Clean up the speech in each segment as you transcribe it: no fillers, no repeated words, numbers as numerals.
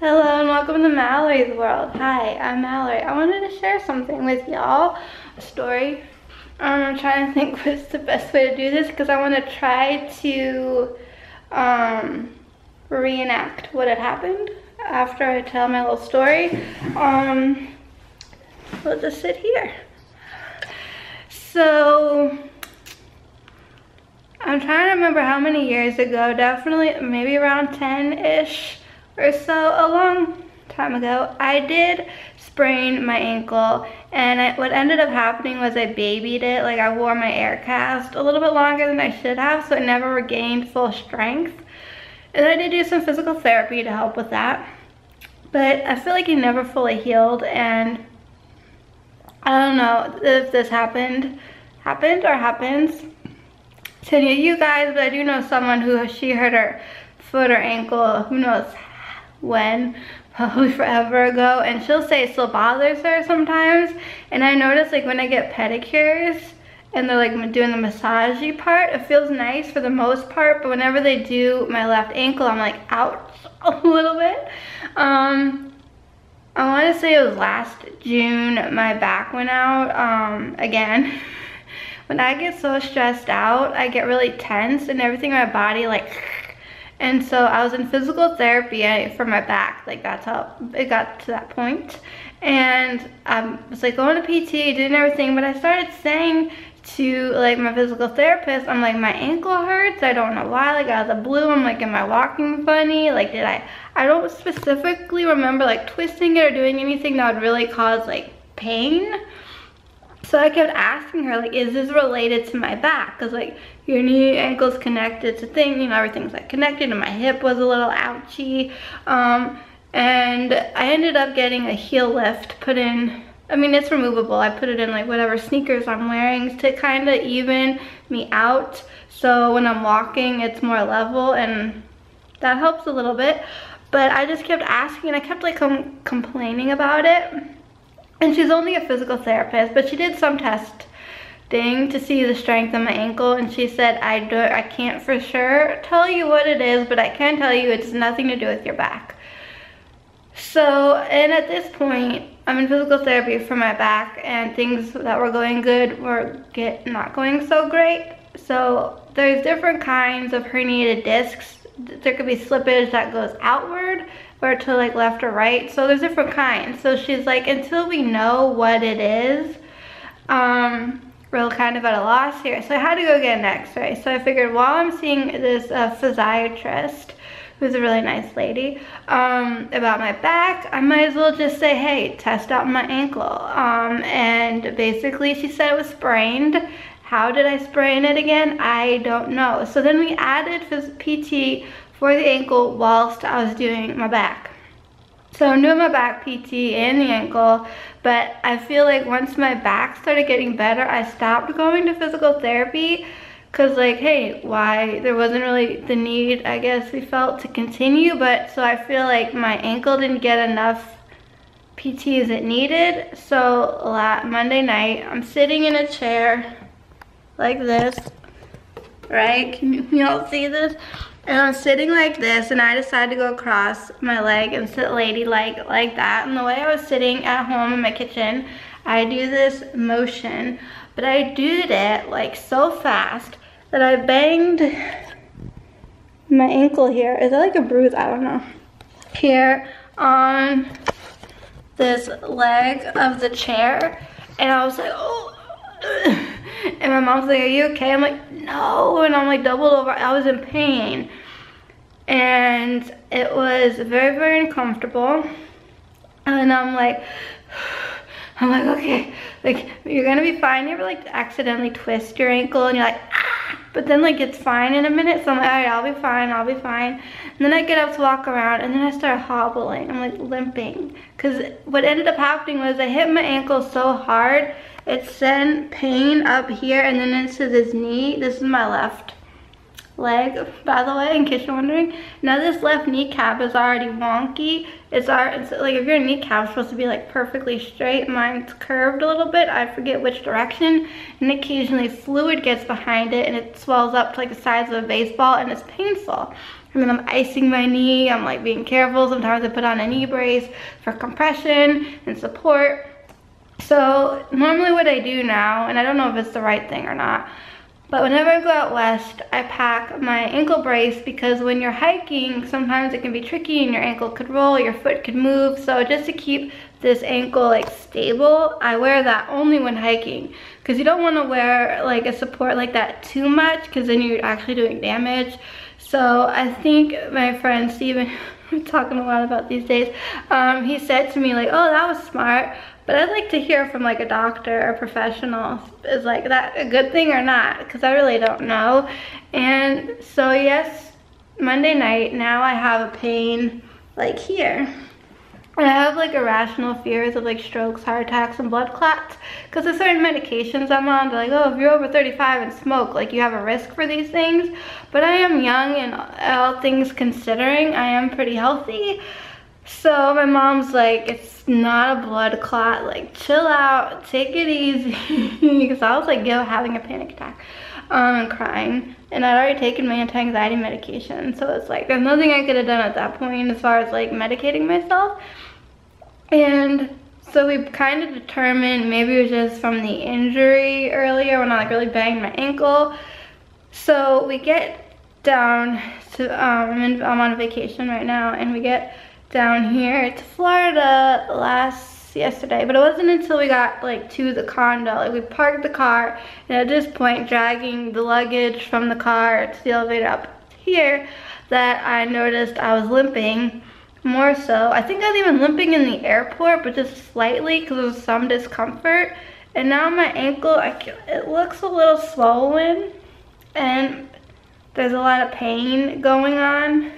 Hello and welcome to Mallory's world. Hi, I'm Mallory. I wanted to share something with y'all, a story. I'm trying to think what's the best way to do this because I want to try to reenact what had happened after I tell my little story. We'll just sit here. So, I'm trying to remember how many years ago, definitely maybe around 10-ish or so, a long time ago, I did sprain my ankle, and what ended up happening was I babied it. Like, I wore my air cast a little bit longer than I should have, so it never regained full strength. And I did do some physical therapy to help with that, but I feel like it never fully healed, and I don't know if this happened or happens to any of you guys, but I do know someone who she hurt her foot or ankle, who knows when, probably forever ago, and she'll say it still bothers her sometimes. And I notice, like, when I get pedicures and they're like doing the massagey part, it feels nice for the most part, but whenever they do my left ankle, I'm like, ouch, a little bit. I want to say it was last June, my back went out again. When I get so stressed out, I get really tense and everything in my body, like, and so I was in physical therapy for my back. Like, that's how it got to that point. And I was like going to PT, doing everything, but I started saying to like my physical therapist, I'm like, my ankle hurts, I don't know why, like out of the blue. I'm like, am I walking funny? Like, did I don't specifically remember like twisting it or doing anything that would really cause like pain. So I kept asking her, like, is this related to my back? Because, like, your knee, ankle's connected to thing, you know, everything's, like, connected, and my hip was a little ouchy. And I ended up getting a heel lift put in. I mean, it's removable. I put it in, like, whatever sneakers I'm wearing to kind of even me out. So when I'm walking, it's more level, and that helps a little bit. But I just kept asking, and I kept, like, complaining about it. And she's only a physical therapist, but she did some testing to see the strength of my ankle, and she said, I can't for sure tell you what it is, but I can tell you it's nothing to do with your back. So, and at this point, I'm in physical therapy for my back, and things that were going good were not going so great. So there's different kinds of herniated discs. There could be slippage that goes outward or to like left or right. So there's different kinds. So she's like, until we know what it is, we're kind of at a loss here. So I had to go get an x-ray. So I figured while I'm seeing this physiatrist, who's a really nice lady, about my back, I might as well just say, hey, test out my ankle. And basically she said it was sprained. How did I sprain it again? I don't know. So then we added PT for the ankle whilst I was doing my back. So I'm doing my back PT and the ankle, but I feel like once my back started getting better, I stopped going to physical therapy because, like, hey, why? There wasn't really the need, I guess we felt, to continue. But so I feel like my ankle didn't get enough PT as it needed. So Monday night, I'm sitting in a chair like this, right? Can you all see this? And I'm sitting like this, and I decided to go across my leg and sit ladylike like that. And the way I was sitting at home in my kitchen, I do this motion, but I did it like so fast that I banged my ankle here. Is that like a bruise? I don't know. Here on this leg of the chair, and I was like, oh. And my mom's like, are you okay? I'm like, no. And I'm like doubled over. I was in pain. And it was very, very uncomfortable. And I'm like, okay, like, you're gonna be fine. You ever like accidentally twist your ankle and you're like, ah, but then like it's fine in a minute. So I'm like, all right, I'll be fine, I'll be fine. And then I get up to walk around, and then I start hobbling. I'm like limping. Because what ended up happening was I hit my ankle so hard, it sent pain up here and then into this knee. This is my left leg, by the way, in case you're wondering. Now this left kneecap is already wonky. It's like, if your kneecap's supposed to be like perfectly straight, mine's curved a little bit. I forget which direction, and occasionally fluid gets behind it and it swells up to like the size of a baseball, and it's painful. And then I'm icing my knee. I'm like being careful. Sometimes I put on a knee brace for compression and support. So normally what I do now, and I don't know if it's the right thing or not, but whenever I go out west, I pack my ankle brace because when you're hiking, sometimes it can be tricky and your ankle could roll, your foot could move. So just to keep this ankle like stable, I wear that only when hiking, because you don't want to wear like a support like that too much, because then you're actually doing damage. So I think my friend Steven, we're talking a lot about these days, he said to me like, oh, that was smart. But I'd like to hear from like a doctor or professional, is like that a good thing or not? Because I really don't know. And so yes, Monday night, now I have a pain like here. And I have like irrational fears of like strokes, heart attacks, and blood clots. Because of certain medications I'm on, they're like, oh, if you're over 35 and smoke, like you have a risk for these things. But I am young, and all things considering, I am pretty healthy. So my mom's like, it's not a blood clot, like chill out, take it easy. Because I was like, having a panic attack and crying. And I'd already taken my anti-anxiety medication. So it's like, there's nothing I could have done at that point as far as like medicating myself. And so we kind of determined maybe it was just from the injury earlier when I like really banged my ankle. So we get down to, I'm on vacation right now, and we get down here to Florida yesterday, but it wasn't until we got like to the condo, like we parked the car, and at this point dragging the luggage from the car to the elevator up here, that I noticed I was limping more so. I think I was even limping in the airport, but just slightly because there was some discomfort. And now my ankle, it looks a little swollen, and there's a lot of pain going on.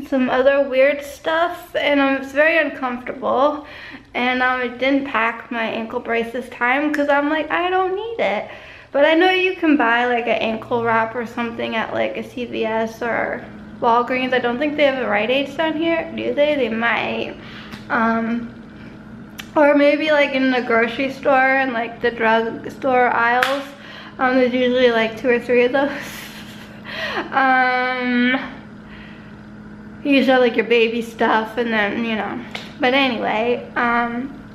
Some other weird stuff, and it's very uncomfortable. And I didn't pack my ankle brace this time because I'm like, I don't need it. But I know you can buy like an ankle wrap or something at like a CVS or Walgreens. I don't think they have a Rite Aid down here, do they? They might. Or maybe like in the grocery store and like the drug store aisles. There's usually like 2 or 3 of those. You show like your baby stuff, and then, you know. But anyway,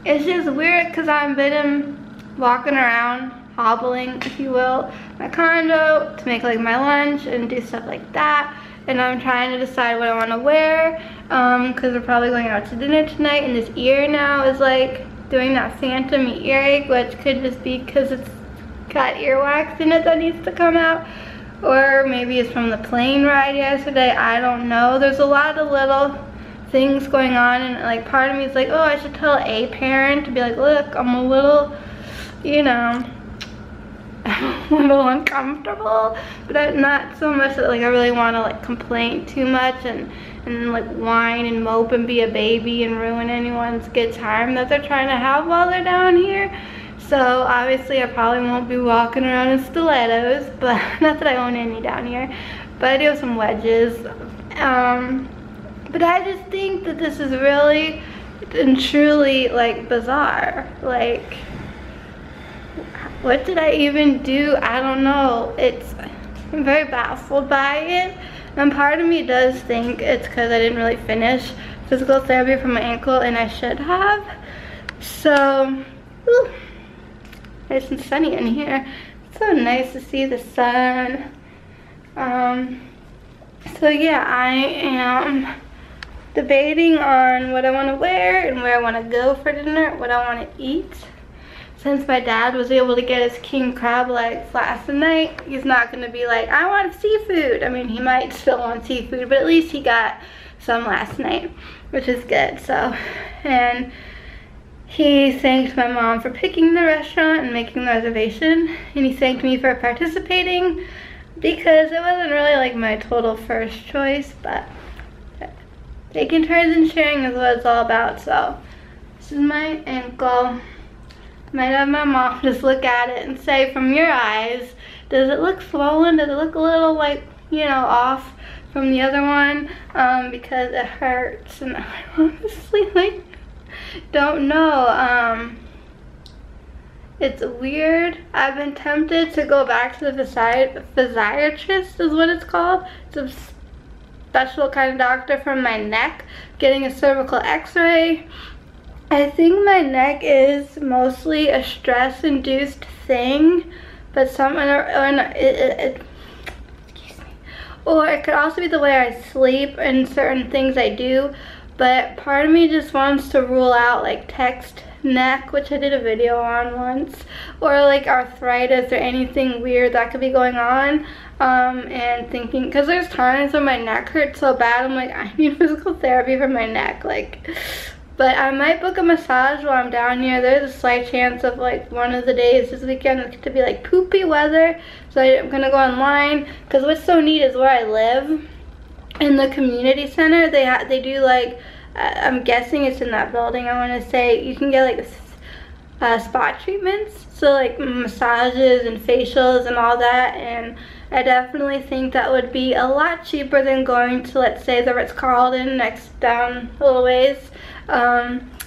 it's just weird because I've been walking around, hobbling, if you will, my condo to make like my lunch and do stuff like that. And I'm trying to decide what I want to wear, because we're probably going out to dinner tonight, and this ear now is like doing that phantom earache, which could just be because it's got earwax in it that needs to come out. Or maybe it's from the plane ride yesterday, I don't know. There's a lot of little things going on, and like part of me is like, oh, I should tell a parent to be like, look, I'm a little, you know, I'm a little uncomfortable, but not so much that like I really want to like complain too much and like whine and mope and be a baby and ruin anyone's good time that they're trying to have while they're down here. So obviously I probably won't be walking around in stilettos, but not that I own any down here, but I do have some wedges. But I just think that this is really and truly like bizarre. Like, what did I even do? I don't know. I'm very baffled by it. And part of me does think it's because I didn't really finish physical therapy for my ankle, and I should have. So, whew. Nice and sunny in here. It's so nice to see the sun. So yeah, I am debating on what I want to wear and where I want to go for dinner, what I want to eat. Since my dad was able to get his king crab legs last night, he's not going to be like, I want seafood. I mean, he might still want seafood, but at least he got some last night, which is good. So, and he thanked my mom for picking the restaurant and making the reservation, and he thanked me for participating because it wasn't really like my total first choice, but taking turns and sharing is what it's all about. So this is my ankle. Might have my mom just look at it and say, from your eyes, does it look swollen? Does it look a little like, you know, off from the other one? Because it hurts, and I honestly like don't know. It's weird. I've been tempted to go back to the physiatrist is what it's called. special kind of doctor for my neck, getting a cervical x-ray. I think my neck is mostly a stress-induced thing, but excuse me. Or it could also be the way I sleep and certain things I do, but part of me just wants to rule out like text neck, which I did a video on once, or like arthritis or anything weird that could be going on. And thinking, because there's times when my neck hurts so bad, I'm like, I need physical therapy for my neck, like. But I might book a massage while I'm down here. There's a slight chance of like one of the days this weekend to be like poopy weather, so I'm gonna go online, because what's so neat is where I live in the community center, they do like, I'm guessing it's in that building, I want to say, you can get like spa treatments, so like massages and facials and all that, and I definitely think that would be a lot cheaper than going to, let's say, the Ritz-Carlton next down a little ways,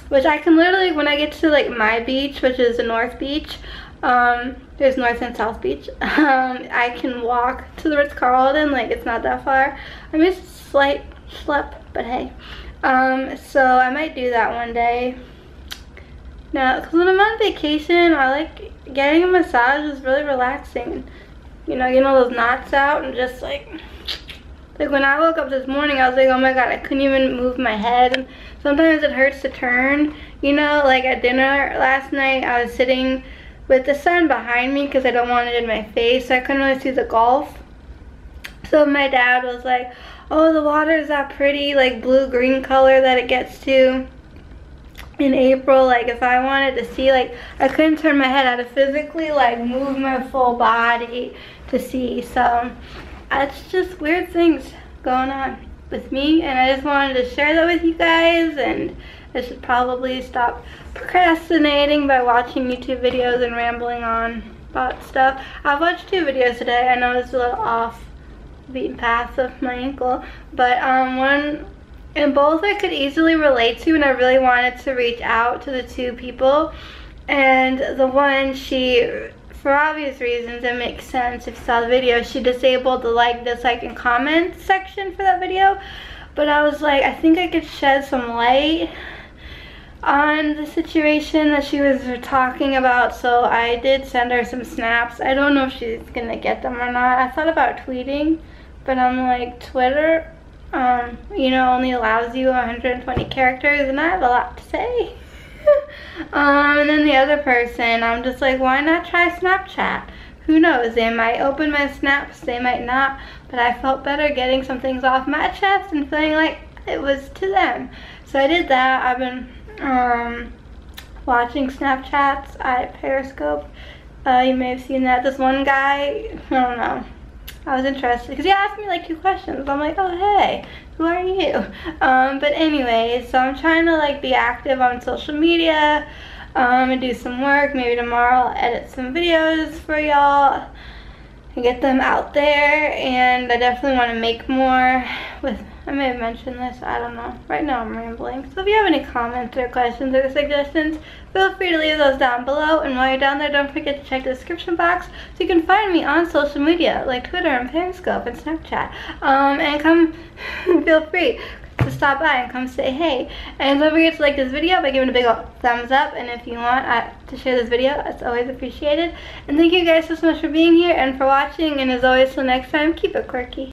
which I can literally, when I get to like my beach, which is the North Beach, there's North and South Beach, I can walk to the Ritz-Carlton, like it's not that far. I mean, it's a slight schlep, but hey. So I might do that one day. Now, because when I'm on vacation, I like getting a massage is really relaxing. You know, getting all those knots out and just like when I woke up this morning, I was like, oh my god, I couldn't even move my head. And sometimes it hurts to turn. You know, like at dinner last night, I was sitting with the sun behind me because I don't want it in my face, so I couldn't really see the Gulf. So my dad was like, oh, the water is that pretty, like blue-green color that it gets to in April. Like if I wanted to see, like I couldn't turn my head. I had to physically like move my full body to see. So it's just weird things going on with me, and I just wanted to share that with you guys. And I should probably stop procrastinating by watching YouTube videos and rambling on about stuff. I've watched 2 videos today. I know it's a little off the beaten path of my ankle, but one and both I could easily relate to, and I really wanted to reach out to the 2 people. And the one, she, for obvious reasons, it makes sense if you saw the video, she disabled the like, dislike, and comment section for that video. But I was like, I think I could shed some light on the situation that she was talking about, so I did send her some snaps. I don't know if she's gonna get them or not. I thought about tweeting, but I'm like, Twitter, you know, only allows you 120 characters, and I have a lot to say. And then the other person, I'm just like, why not try Snapchat? Who knows, they might open my snaps, they might not, but I felt better getting some things off my chest and feeling like it was to them. So I did that. I've been watching Snapchats at Periscope. You may have seen that. This one guy, I don't know, I was interested because he asked me like 2 questions. I'm like, oh hey, who are you? But anyways, so I'm trying to like be active on social media and do some work. Maybe tomorrow I'll edit some videos for y'all and get them out there. And I definitely want to make more with, I may have mentioned this, I don't know. Right now I'm rambling. So if you have any comments or questions or suggestions, feel free to leave those down below. And while you're down there, don't forget to check the description box so you can find me on social media like Twitter and Periscope and Snapchat. And come, feel free to stop by and come say hey. And don't forget to like this video by giving a big thumbs up. And if you want to share this video, it's always appreciated. And thank you guys so much for being here and for watching. And as always, till next time, keep it quirky.